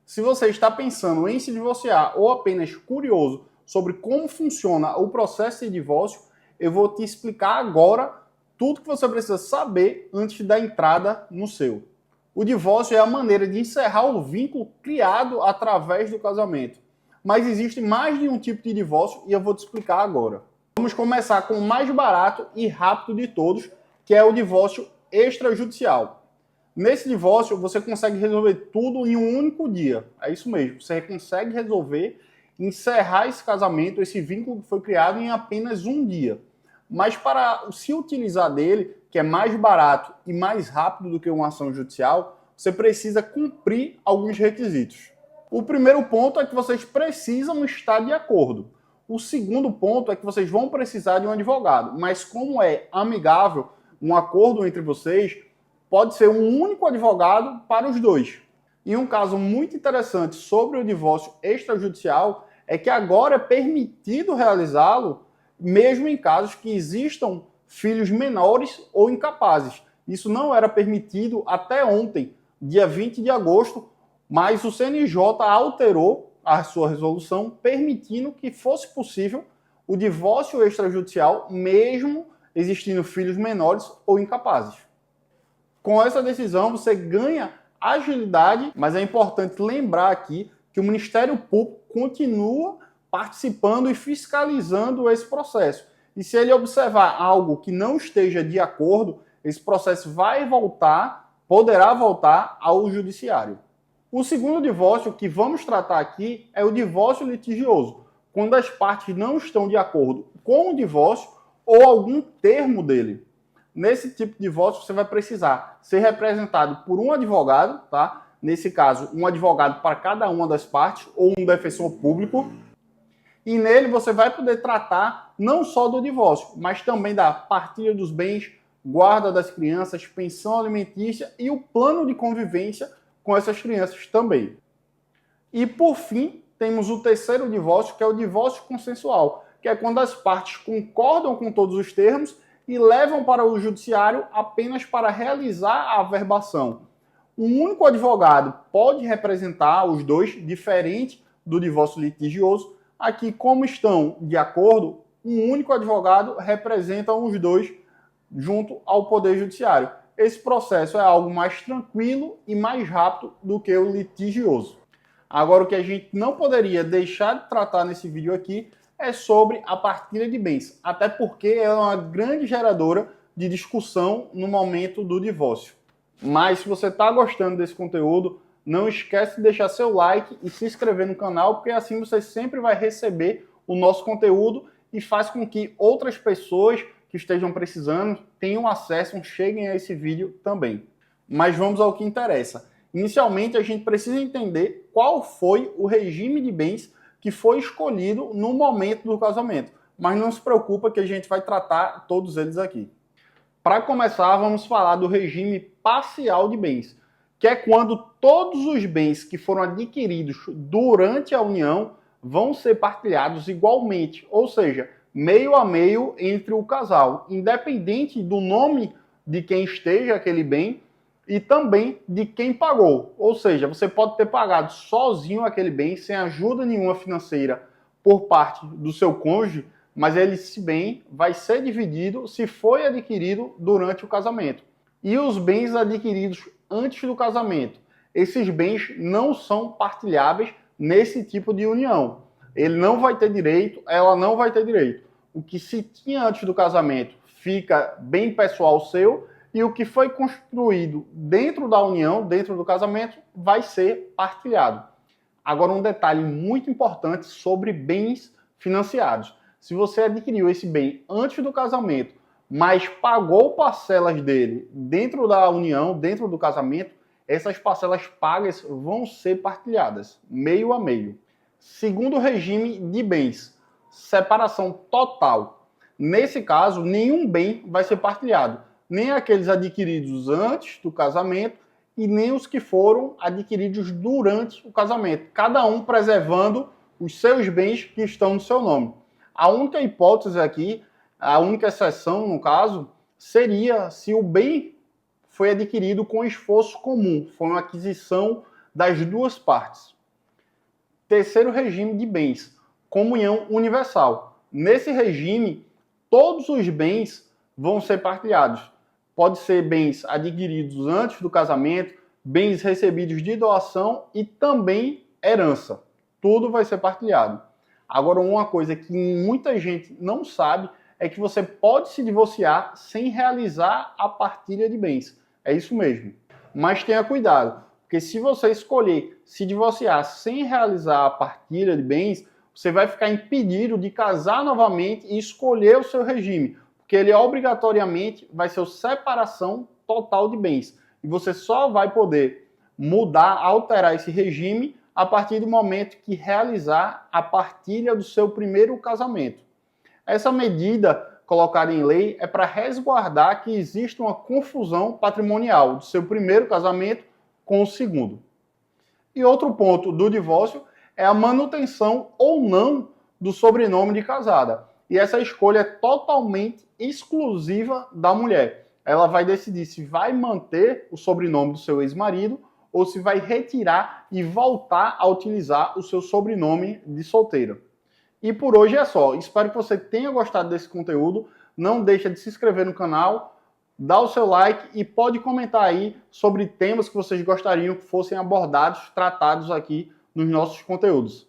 Se você está pensando em se divorciar ou apenas curioso sobre como funciona o processo de divórcio, eu vou te explicar agora tudo que você precisa saber antes da entrada no seu. O divórcio é a maneira de encerrar o vínculo criado através do casamento. Mas existe mais de um tipo de divórcio e eu vou te explicar agora. Vamos começar com o mais barato e rápido de todos, que é o divórcio extrajudicial. Nesse divórcio, você consegue resolver tudo em um único dia. É isso mesmo, você consegue resolver, encerrar esse casamento, esse vínculo que foi criado em apenas um dia. Mas para se utilizar dele, que é mais barato e mais rápido do que uma ação judicial, você precisa cumprir alguns requisitos. O primeiro ponto é que vocês precisam estar de acordo. O segundo ponto é que vocês vão precisar de um advogado. Mas como é amigável um acordo entre vocês, pode ser um único advogado para os dois. E um caso muito interessante sobre o divórcio extrajudicial é que agora é permitido realizá-lo mesmo em casos que existam filhos menores ou incapazes. Isso não era permitido até ontem, dia 20 de agosto, mas o CNJ alterou a sua resolução permitindo que fosse possível o divórcio extrajudicial mesmo existindo filhos menores ou incapazes. Com essa decisão, você ganha agilidade, mas é importante lembrar aqui que o Ministério Público continua participando e fiscalizando esse processo. E se ele observar algo que não esteja de acordo, esse processo poderá voltar ao judiciário. O segundo divórcio que vamos tratar aqui é o divórcio litigioso, quando as partes não estão de acordo com o divórcio ou algum termo dele. Nesse tipo de divórcio, você vai precisar ser representado por um advogado, tá? Nesse caso, um advogado para cada uma das partes ou um defensor público. E nele você vai poder tratar não só do divórcio, mas também da partilha dos bens, guarda das crianças, pensão alimentícia e o plano de convivência com essas crianças também. E por fim, temos o terceiro divórcio, que é o divórcio consensual, que é quando as partes concordam com todos os termos e levam para o judiciário apenas para realizar a averbação. Um único advogado pode representar os dois, diferente do divórcio litigioso. Aqui, como estão de acordo, um único advogado representa os dois junto ao Poder Judiciário. Esse processo é algo mais tranquilo e mais rápido do que o litigioso. Agora, o que a gente não poderia deixar de tratar nesse vídeo aqui é sobre a partilha de bens, até porque é uma grande geradora de discussão no momento do divórcio. Mas se você está gostando desse conteúdo, não esquece de deixar seu like e se inscrever no canal, porque assim você sempre vai receber o nosso conteúdo e faz com que outras pessoas que estejam precisando tenham acesso, cheguem a esse vídeo também. Mas vamos ao que interessa. Inicialmente, a gente precisa entender qual foi o regime de bens que foi escolhido no momento do casamento. Mas não se preocupa que a gente vai tratar todos eles aqui. Para começar, vamos falar do regime parcial de bens, que é quando todos os bens que foram adquiridos durante a união vão ser partilhados igualmente, ou seja, meio a meio entre o casal, independente do nome de quem esteja aquele bem e também de quem pagou. Ou seja, você pode ter pagado sozinho aquele bem, sem ajuda nenhuma financeira por parte do seu cônjuge, mas esse bem vai ser dividido se foi adquirido durante o casamento. E os bens adquiridos antes do casamento, esses bens não são partilháveis nesse tipo de união. Ele não vai ter direito, ela não vai ter direito. O que se tinha antes do casamento fica bem pessoal seu, e o que foi construído dentro da união, dentro do casamento, vai ser partilhado. Agora, um detalhe muito importante sobre bens financiados. Se você adquiriu esse bem antes do casamento, mas pagou parcelas dele dentro da união, dentro do casamento, essas parcelas pagas vão ser partilhadas, meio a meio. Segundo regime de bens, separação total. Nesse caso, nenhum bem vai ser partilhado, nem aqueles adquiridos antes do casamento e nem os que foram adquiridos durante o casamento, cada um preservando os seus bens que estão no seu nome. A única hipótese aqui, a única exceção no caso, seria se o bem foi adquirido com esforço comum, foi uma aquisição das duas partes. terceiro regime de bens, comunhão universal. Nesse regime, todos os bens vão ser partilhados. Pode ser bens adquiridos antes do casamento, bens recebidos de doação e também herança. Tudo vai ser partilhado. Agora, uma coisa que muita gente não sabe é que você pode se divorciar sem realizar a partilha de bens. É isso mesmo. Mas tenha cuidado, porque se você escolher se divorciar sem realizar a partilha de bens, você vai ficar impedido de casar novamente e escolher o seu regime, porque ele obrigatoriamente vai ser separação total de bens. E você só vai poder mudar, alterar esse regime a partir do momento que realizar a partilha do seu primeiro casamento. Essa medida colocada em lei é para resguardar que exista uma confusão patrimonial do seu primeiro casamento com o segundo. E outro ponto do divórcio é a manutenção ou não do sobrenome de casada. E essa escolha é totalmente exclusiva da mulher. Ela vai decidir se vai manter o sobrenome do seu ex-marido ou se vai retirar e voltar a utilizar o seu sobrenome de solteira. E por hoje é só. Espero que você tenha gostado desse conteúdo. Não deixa de se inscrever no canal, dá o seu like e pode comentar aí sobre temas que vocês gostariam que fossem abordados, tratados aqui nos nossos conteúdos.